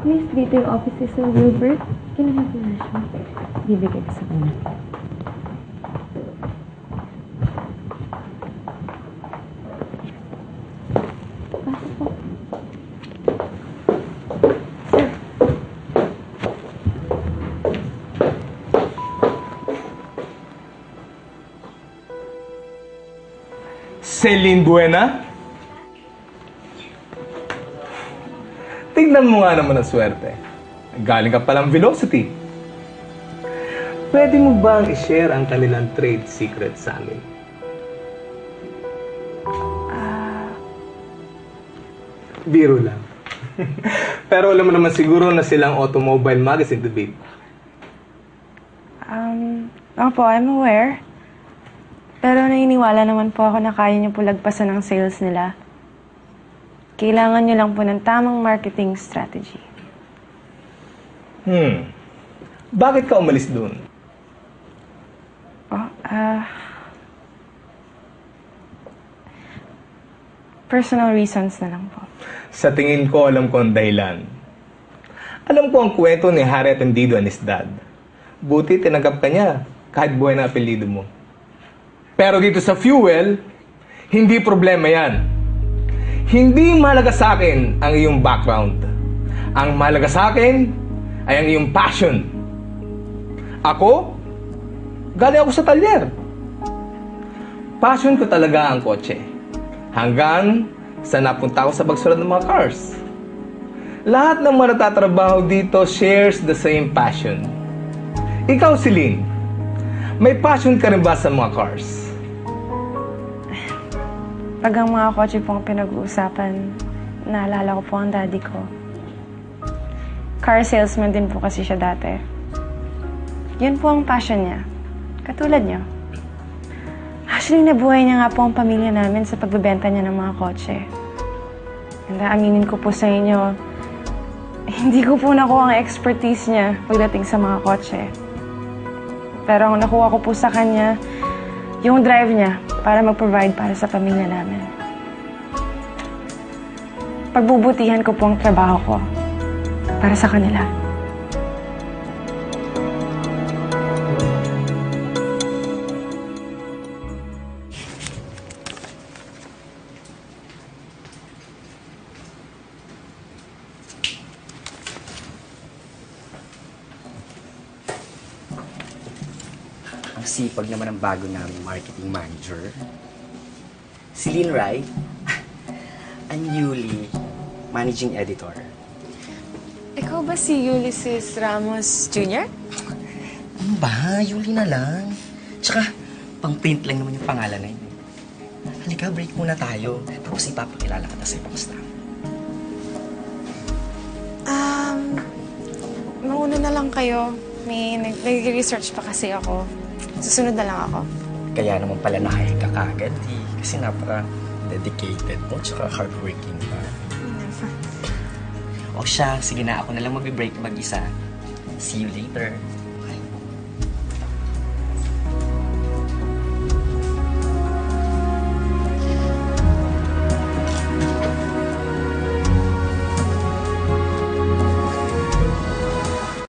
Please, dito yung office ni Sir Wilbert. Can I have your resume? Bibigay ko sa kanya. Pasok po. Celine Buena? Tingnan mo nga naman ang swerte. Galing ka palang Velocity. Pwede mo bang i-share ang kanilang trade secret sa amin? Biro lang. Pero alam mo naman siguro na silang automobile magazine to be. Opo, I'm aware. Pero naniniwala naman po ako na kaya niyo po lagpasan ang sales nila. Kailangan niyo lang po ng tamang marketing strategy. Bakit ka umalis dun? Personal reasons na lang po. Sa tingin ko, alam ko ang dahilan. Alam ko ang kwento ni Harry Atendido and his dad. Buti tinanggap ka niya, kahit buhay na apelido mo. Pero dito sa fuel, hindi problema yan. Hindi mahalaga sa akin ang iyong background. Ang mahalaga sa akin ay ang iyong passion. Ako, galing ako sa talyer. Passion ko talaga ang kotse. Hanggang sa napunta ako sa pagsulat ng mga cars. Lahat ng mga natatrabaho dito shares the same passion. Ikaw, Celine, may passion ka rin ba sa mga cars? Pag ang mga kotse pong pinag-uusapan, naalala ko po ang daddy ko. Car salesman din po kasi siya dati. Yun po ang passion niya. Katulad niyo. Actually, nabuhay niya nga po ang pamilya namin sa pagbebenta niya ng mga kotse. And aminin ko po sa inyo, hindi ko po nakuha ang expertise niya pagdating sa mga kotse. Pero ang nakuha ko po sa kanya, yung drive niya para mag-provide para sa pamilya namin. Pagbubutihan ko po ang trabaho ko para sa kanila. Ang sipag naman ang bago naming marketing manager. Si Lynn Rai, ang newly managing editor. Ikaw ba si Ulysses Ramos Jr.? Ano ba? Yuli na lang. Tsaka, pang-print lang naman yung pangalan na yun. Halika, break muna tayo. Tapos ipapakilala kita sa ibang staff. Mauna na lang kayo. May nag-research pa kasi ako. Susunod na lang ako. Kaya naman pala na-hire ka kagad, eh. Kasi napaka-dedicated mo, tsaka hardworking pa. O siya, sige na, ako na lang mag-break mag-isa. See you later.